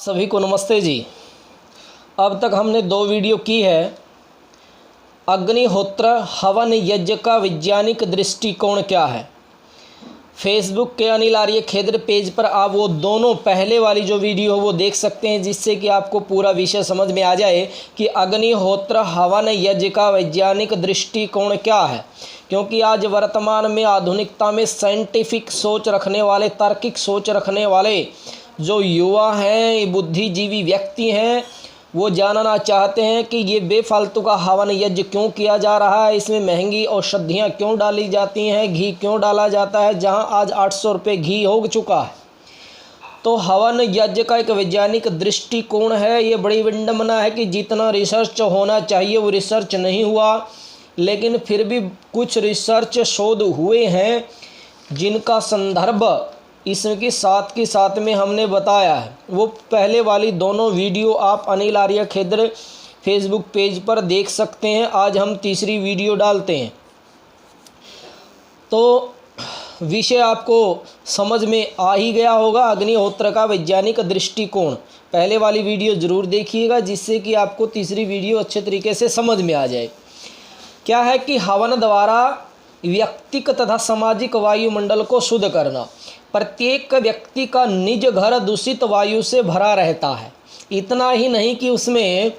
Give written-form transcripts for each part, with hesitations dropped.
सभी को नमस्ते जी। अब तक हमने 2 वीडियो की है। अग्निहोत्र हवन यज्ञ का वैज्ञानिक दृष्टिकोण क्या है। फेसबुक के अनिल आर्य खेत्र पेज पर आप वो दोनों पहले वाली जो वीडियो हो वो देख सकते हैं, जिससे कि आपको पूरा विषय समझ में आ जाए कि अग्निहोत्र हवन यज्ञ का वैज्ञानिक दृष्टिकोण क्या है। क्योंकि आज वर्तमान में आधुनिकता में साइंटिफिक सोच रखने वाले, तार्किक सोच रखने वाले जो युवा हैं, बुद्धिजीवी व्यक्ति हैं, वो जानना चाहते हैं कि ये बेफालतू का हवन यज्ञ क्यों किया जा रहा है, इसमें महंगी औषधियाँ क्यों डाली जाती हैं, घी क्यों डाला जाता है, जहां आज 800 रुपये घी हो चुका है। तो हवन यज्ञ का एक वैज्ञानिक दृष्टिकोण है। ये बड़ी विडंबना है कि जितना रिसर्च होना चाहिए वो रिसर्च नहीं हुआ, लेकिन फिर भी कुछ रिसर्च शोध हुए हैं जिनका संदर्भ इसके साथ में हमने बताया है। वो पहले वाली दोनों वीडियो आप अनिल आर्य खेत्र फेसबुक पेज पर देख सकते हैं। आज हम तीसरी वीडियो डालते हैं, तो विषय आपको समझ में आ ही गया होगा। अग्निहोत्र का वैज्ञानिक दृष्टिकोण पहले वाली वीडियो ज़रूर देखिएगा, जिससे कि आपको तीसरी वीडियो अच्छे तरीके से समझ में आ जाए। क्या है कि हवन द्वारा व्यक्तिक तथा सामाजिक वायुमंडल को शुद्ध करना। प्रत्येक व्यक्ति का निज घर दूषित वायु से भरा रहता है। इतना ही नहीं कि उसमें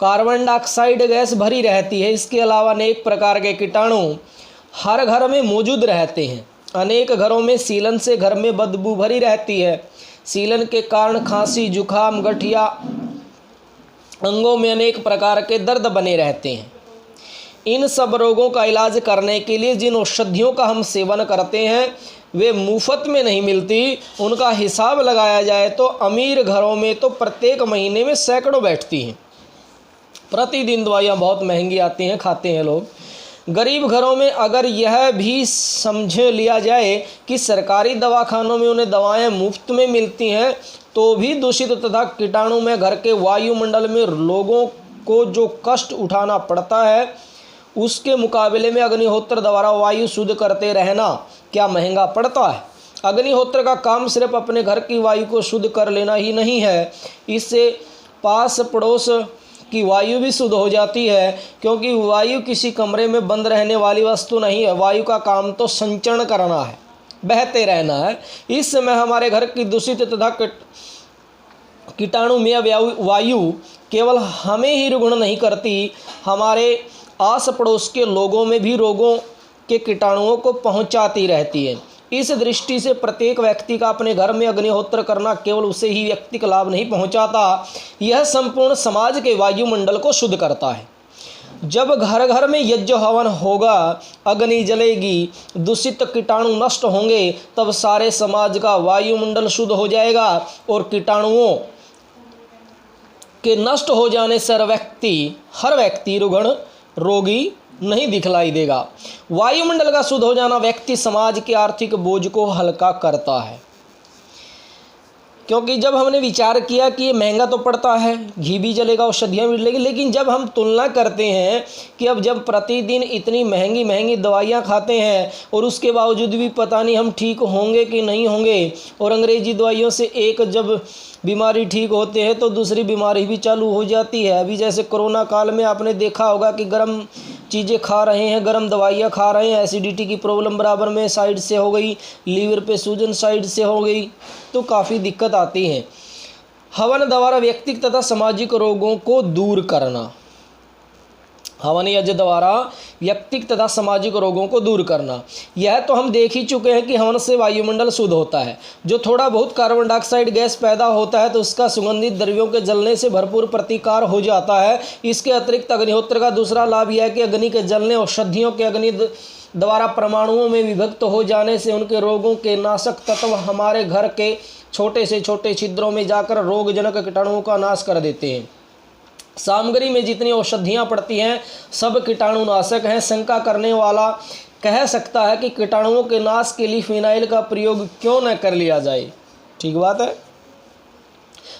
कार्बन डाइऑक्साइड गैस भरी रहती है, इसके अलावा अनेक प्रकार के कीटाणु हर घर में मौजूद रहते हैं। अनेक घरों में सीलन से घर में बदबू भरी रहती है। सीलन के कारण खांसी, जुखाम, गठिया, अंगों में अनेक प्रकार के दर्द बने रहते हैं। इन सब रोगों का इलाज करने के लिए जिन औषधियों का हम सेवन करते हैं वे मुफ्त में नहीं मिलती। उनका हिसाब लगाया जाए तो अमीर घरों में तो प्रत्येक महीने में सैकड़ों बैठती हैं। प्रतिदिन दवाइयाँ बहुत महंगी आती हैं, खाते हैं लोग। गरीब घरों में अगर यह भी समझ लिया जाए कि सरकारी दवाखानों में उन्हें दवाएं मुफ्त में मिलती हैं, तो भी दूषित तथा कीटाणु में घर के वायुमंडल में लोगों को जो कष्ट उठाना पड़ता है, उसके मुकाबले में अग्निहोत्र द्वारा वायु शुद्ध करते रहना क्या महंगा पड़ता है। अग्निहोत्र का काम सिर्फ अपने घर की वायु को शुद्ध कर लेना ही नहीं है, इससे पास पड़ोस की वायु भी शुद्ध हो जाती है। क्योंकि वायु किसी कमरे में बंद रहने वाली वस्तु नहीं है। वायु का काम तो संचरण करना है, बहते रहना है। इस समय हमारे घर की दूषित तथा कीटाणुमय वायु केवल हमें ही रुग्ण नहीं करती, हमारे आस पड़ोस के लोगों में भी रोगों के कीटाणुओं को पहुंचाती रहती है। इस दृष्टि से प्रत्येक व्यक्ति का अपने घर में अग्निहोत्र करना केवल उसे ही व्यक्तिगत लाभ नहीं पहुंचाता, यह संपूर्ण समाज के वायुमंडल को शुद्ध करता है। जब घर घर में यज्ञ हवन होगा, अग्नि जलेगी, दूषित कीटाणु नष्ट होंगे, तब सारे समाज का वायुमंडल शुद्ध हो जाएगा और कीटाणुओं के नष्ट हो जाने से हर व्यक्ति रुग्ण, रोगी नहीं दिखलाई देगा। वायुमंडल का शुद्ध हो जाना व्यक्ति समाज के आर्थिक बोझ को हल्का करता है। क्योंकि जब हमने विचार किया कि ये महंगा तो पड़ता है, घी भी जलेगा, औषधियाँ भी जलेगी, लेकिन जब हम तुलना करते हैं कि अब जब प्रतिदिन इतनी महंगी महंगी दवाइयाँ खाते हैं और उसके बावजूद भी पता नहीं हम ठीक होंगे कि नहीं होंगे, और अंग्रेजी दवाइयों से एक जब बीमारी ठीक होते हैं तो दूसरी बीमारी भी चालू हो जाती है। अभी जैसे कोरोना काल में आपने देखा होगा कि गर्म चीज़ें खा रहे हैं, गर्म दवाइयाँ खा रहे हैं, एसिडिटी की प्रॉब्लम बराबर में साइड से हो गई, लीवर पे सूजन साइड से हो गई, तो काफ़ी दिक्कत आती है। हवन द्वारा व्यक्तिगत तथा सामाजिक रोगों को दूर करना। हवन यज्ञ द्वारा व्यक्तिगत तथा सामाजिक रोगों को दूर करना, यह तो हम देख ही चुके हैं कि हवन से वायुमंडल शुद्ध होता है। जो थोड़ा बहुत कार्बन डाइऑक्साइड गैस पैदा होता है तो उसका सुगंधित द्रव्यों के जलने से भरपूर प्रतिकार हो जाता है। इसके अतिरिक्त अग्निहोत्र का दूसरा लाभ यह है कि अग्नि के जलने, औषधियों के अग्नि द्वारा परमाणुओं में विभक्त हो जाने से उनके रोगों के नाशक तत्व हमारे घर के छोटे से छोटे छिद्रों में जाकर रोगजनक कीटाणुओं का नाश कर देते हैं। सामग्री में जितनी औषधियाँ पड़ती हैं सब कीटाणुनाशक हैं। शंका करने वाला कह सकता है कि कीटाणुओं के नाश के लिए फिनाइल का प्रयोग क्यों न कर लिया जाए। ठीक बात है।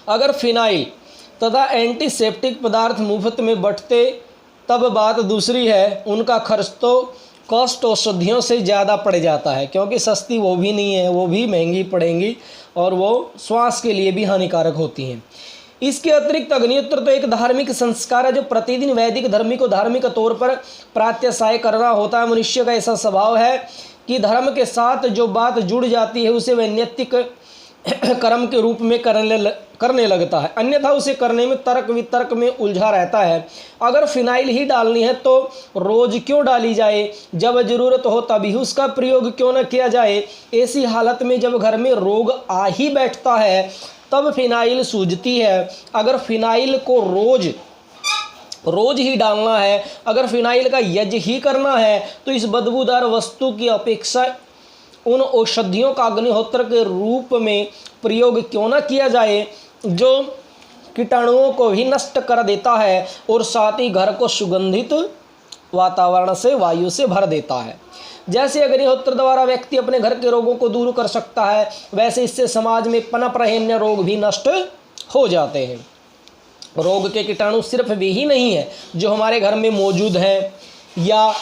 अगर फिनाइल तथा एंटीसेप्टिक पदार्थ मुफ्त में बंटते तब बात दूसरी है। उनका खर्च तो कॉस्ट औषधियों से ज़्यादा पड़ जाता है, क्योंकि सस्ती वो भी नहीं है, वो भी महंगी पड़ेंगी और वो स्वास्थ्य के लिए भी हानिकारक होती हैं। इसके अतिरिक्त अग्निहोत्र तो एक धार्मिक संस्कार है जो प्रतिदिन वैदिक धर्मी को धार्मिक तौर पर प्रात्यसाय करना होता है। मनुष्य का ऐसा स्वभाव है कि धर्म के साथ जो बात जुड़ जाती है उसे वह नैतिक कर्म के रूप में करने लगता है, अन्यथा उसे करने में तर्क वितर्क में उलझा रहता है। अगर फिनाइल ही डालनी है तो रोज क्यों डाली जाए, जब ज़रूरत हो तभी उसका प्रयोग क्यों न किया जाए। ऐसी हालत में जब घर में रोग आ ही बैठता है तब फिनाइल सूझती है। अगर फिनाइल को रोज ही डालना है, अगर फिनाइल का यज्ञ ही करना है तो इस बदबूदार वस्तु की अपेक्षा उन औषधियों का अग्निहोत्र के रूप में प्रयोग क्यों न किया जाए जो कीटाणुओं को भी नष्ट कर देता है और साथ ही घर को सुगंधित वातावरण से, वायु से भर देता है। जैसे अग्निहोत्र द्वारा व्यक्ति अपने घर के रोगों को दूर कर सकता है, वैसे इससे समाज में पनप रहे अन्य रोग भी नष्ट हो जाते हैं। रोग के कीटाणु सिर्फ वे ही नहीं है जो हमारे घर में मौजूद हैं या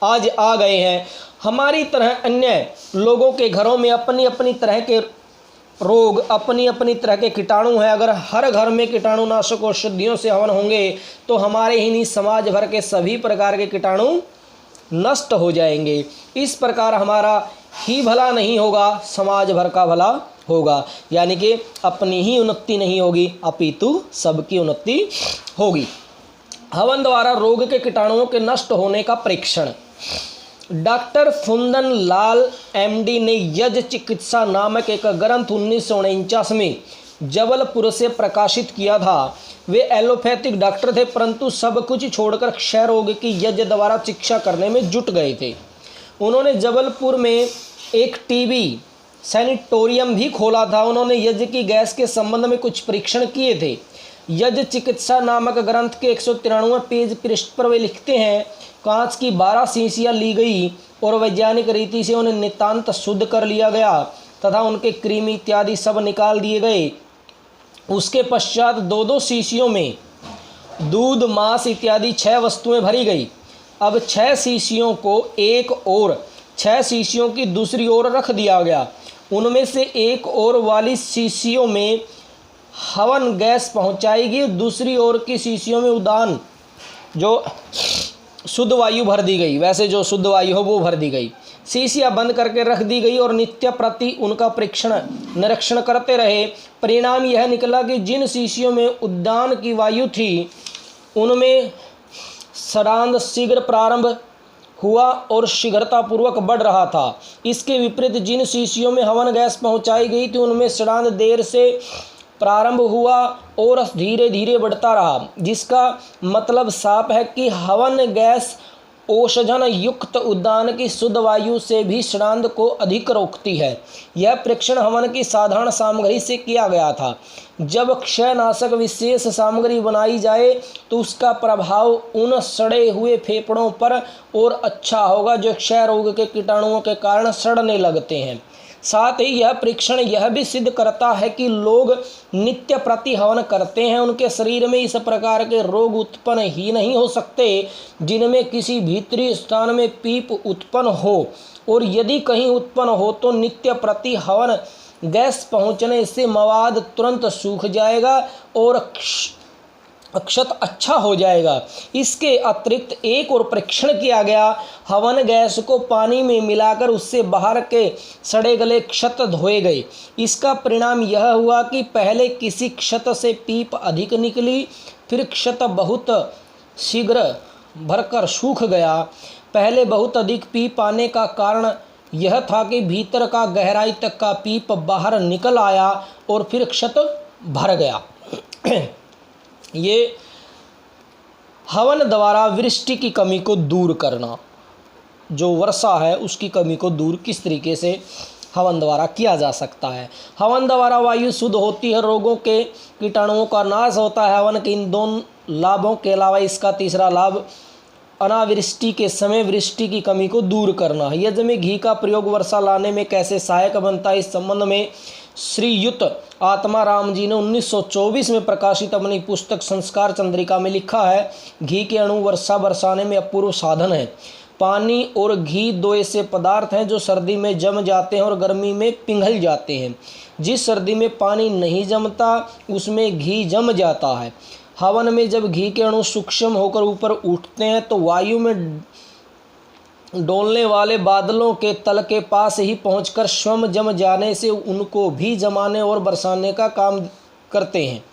आज आ गए हैं। हमारी तरह अन्य लोगों के घरों में अपनी अपनी तरह के रोग, अपनी अपनी तरह के कीटाणु हैं। अगर हर घर में कीटाणुनाशक औषधियों से हवन होंगे तो हमारे ही नहीं समाज भर के सभी प्रकार के कीटाणु नष्ट हो जाएंगे। इस प्रकार हमारा ही भला नहीं होगा, समाज भर का भला होगा, यानी कि अपनी ही उन्नति नहीं होगी अपितु सबकी उन्नति होगी। हवन द्वारा रोग के कीटाणुओं के नष्ट होने का परीक्षण। डॉक्टर फुंदन लाल एमडी ने यज्ञ चिकित्सा नामक एक ग्रंथ 1949 में जबलपुर से प्रकाशित किया था। वे एलोपैथिक डॉक्टर थे, परंतु सब कुछ छोड़कर क्षय रोग की यज्ञ द्वारा चिकित्सा करने में जुट गए थे। उन्होंने जबलपुर में एक टीबी सैनिटोरियम भी खोला था। उन्होंने यज्ञ की गैस के संबंध में कुछ परीक्षण किए थे। यज्ञ चिकित्सा नामक ग्रंथ के 193वें पेज पृष्ठ पर वे लिखते हैं, कांच की 12 शीशियाँ ली गई और वैज्ञानिक रीति से उन्हें नितांत शुद्ध कर लिया गया तथा उनके कृमि इत्यादि सब निकाल दिए गए। उसके पश्चात 2-2 शीशियों में दूध, मांस इत्यादि 6 वस्तुएं भरी गई। अब 6 शीशियों को एक ओर, 6 शीशियों की दूसरी ओर रख दिया गया। उनमें से एक ओर वाली शीशियों में हवन गैस पहुंचाएगी, दूसरी ओर की शीशियों में उदान जो शुद्ध वायु भर दी गई, वैसे जो शुद्ध वायु हो वो भर दी गई। शीशियाँ बंद करके रख दी गई और नित्य प्रति उनका निरीक्षण करते रहे। परिणाम यह निकला कि जिन शीशियों में उद्यान की वायु थी उनमें सड़ांध शीघ्र प्रारंभ हुआ और शीघ्रतापूर्वक बढ़ रहा था। इसके विपरीत जिन शीशियों में हवन गैस पहुंचाई गई थी उनमें सड़ांध देर से प्रारंभ हुआ और धीरे धीरे बढ़ता रहा, जिसका मतलब साफ है कि हवन गैस औषधन युक्त उद्यान की शुद्ध वायु से भी सड़ांध को अधिक रोकती है। यह परीक्षण हवन की साधारण सामग्री से किया गया था। जब क्षयनाशक विशेष सामग्री बनाई जाए तो उसका प्रभाव उन सड़े हुए फेफड़ों पर और अच्छा होगा जो क्षय रोग के कीटाणुओं के कारण सड़ने लगते हैं। साथ ही यह परीक्षण यह भी सिद्ध करता है कि लोग नित्य प्रति हवन करते हैं उनके शरीर में इस प्रकार के रोग उत्पन्न ही नहीं हो सकते जिनमें किसी भीतरी स्थान में पीप उत्पन्न हो, और यदि कहीं उत्पन्न हो तो नित्य प्रति हवन गैस पहुंचने से मवाद तुरंत सूख जाएगा और अक्षत अच्छा हो जाएगा। इसके अतिरिक्त एक और परीक्षण किया गया। हवन गैस को पानी में मिलाकर उससे बाहर के सड़े गले क्षत धोए गए। इसका परिणाम यह हुआ कि पहले किसी क्षत से पीप अधिक निकली, फिर क्षत बहुत शीघ्र भरकर सूख गया। पहले बहुत अधिक पीप आने का कारण यह था कि भीतर का गहराई तक का पीप बाहर निकल आया और फिर क्षत भर गया। ये हवन द्वारा वृष्टि की कमी को दूर करना, जो वर्षा है उसकी कमी को दूर किस तरीके से हवन द्वारा किया जा सकता है। हवन द्वारा वायु शुद्ध होती है, रोगों के कीटाणुओं का नाश होता है। हवन के इन दोनों लाभों के अलावा इसका तीसरा लाभ अनावृष्टि के समय वृष्टि की कमी को दूर करना है। यज्ञ में घी का प्रयोग वर्षा लाने में कैसे सहायक बनता है, इस संबंध में श्रीयुत आत्मा राम जी ने 1924 में प्रकाशित अपनी पुस्तक संस्कार चंद्रिका में लिखा है, घी के अणु वर्षा बरसाने में अपूर्व साधन है। पानी और घी दो ऐसे पदार्थ हैं जो सर्दी में जम जाते हैं और गर्मी में पिघल जाते हैं। जिस सर्दी में पानी नहीं जमता उसमें घी जम जाता है। हवन में जब घी के अणु सूक्ष्म होकर ऊपर उठते हैं तो वायु में डोलने वाले बादलों के तल के पास ही पहुंचकर स्वयं जम जाने से उनको भी जमाने और बरसाने का काम करते हैं।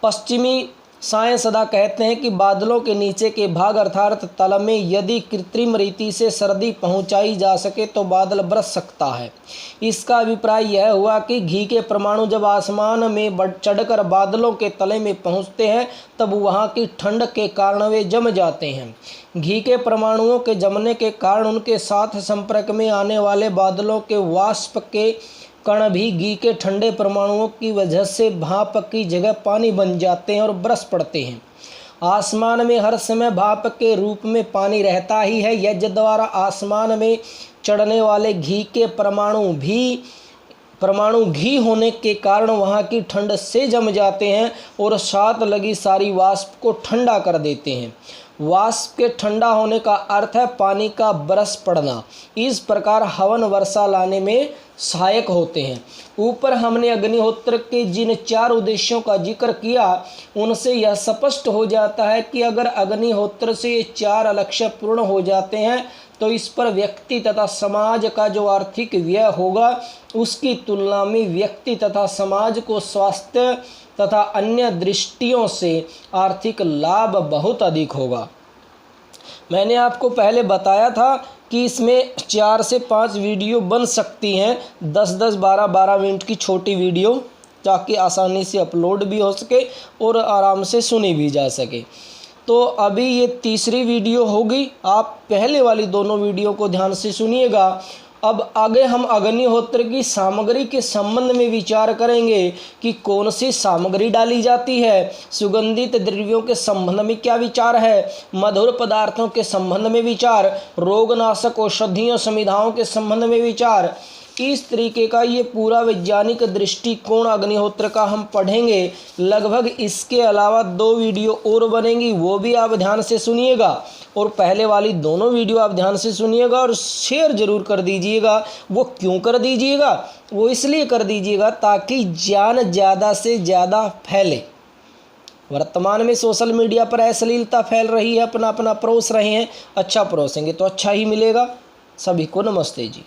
पश्चिमी साइंस सदा कहते हैं कि बादलों के नीचे के भाग अर्थात तल में यदि कृत्रिम रीति से सर्दी पहुंचाई जा सके तो बादल बरस सकता है। इसका अभिप्राय यह हुआ कि घी के परमाणु जब आसमान में चढ़कर बादलों के तले में पहुंचते हैं तब वहां की ठंड के कारण वे जम जाते हैं। घी के परमाणुओं के जमने के कारण उनके साथ संपर्क में आने वाले बादलों के वाष्प के कण भी घी के ठंडे परमाणुओं की वजह से भाप की जगह पानी बन जाते हैं और बरस पड़ते हैं। आसमान में हर समय भाप के रूप में पानी रहता ही है। यज्ञ द्वारा आसमान में चढ़ने वाले घी के परमाणु घी होने के कारण वहाँ की ठंड से जम जाते हैं और साथ लगी सारी वाष्प को ठंडा कर देते हैं। वाष्प के ठंडा होने का अर्थ है पानी का बरस पड़ना। इस प्रकार हवन वर्षा लाने में सहायक होते हैं। ऊपर हमने अग्निहोत्र के जिन 4 उद्देश्यों का जिक्र किया उनसे यह स्पष्ट हो जाता है कि अगर अग्निहोत्र से ये 4 लक्ष्य पूर्ण हो जाते हैं तो इस पर व्यक्ति तथा समाज का जो आर्थिक व्यय होगा उसकी तुलना में व्यक्ति तथा समाज को स्वास्थ्य तथा अन्य दृष्टियों से आर्थिक लाभ बहुत अधिक होगा। मैंने आपको पहले बताया था कि इसमें 4 से 5 वीडियो बन सकती हैं, 10-10, 12-12 मिनट की छोटी वीडियो, ताकि आसानी से अपलोड भी हो सके और आराम से सुनी भी जा सके। तो अभी ये तीसरी वीडियो होगी। आप पहले वाली दोनों वीडियो को ध्यान से सुनिएगा। अब आगे हम अग्निहोत्र की सामग्री के संबंध में विचार करेंगे कि कौन सी सामग्री डाली जाती है, सुगंधित द्रव्यों के संबंध में क्या विचार है, मधुर पदार्थों के संबंध में विचार, रोगनाशक औषधियों संविधाओं के संबंध में विचार। इस तरीके का ये पूरा वैज्ञानिक दृष्टिकोण अग्निहोत्र का हम पढ़ेंगे। लगभग इसके अलावा 2 वीडियो और बनेंगी, वो भी आप ध्यान से सुनिएगा और पहले वाली दोनों वीडियो आप ध्यान से सुनिएगा और शेयर ज़रूर कर दीजिएगा। वो क्यों कर दीजिएगा? वो इसलिए कर दीजिएगा ताकि ज्ञान ज़्यादा से ज़्यादा फैले। वर्तमान में सोशल मीडिया पर अश्लीलता फैल रही है, अपना अपना परोस रहे हैं। अच्छा परोसेंगे तो अच्छा ही मिलेगा। सभी को नमस्ते जी।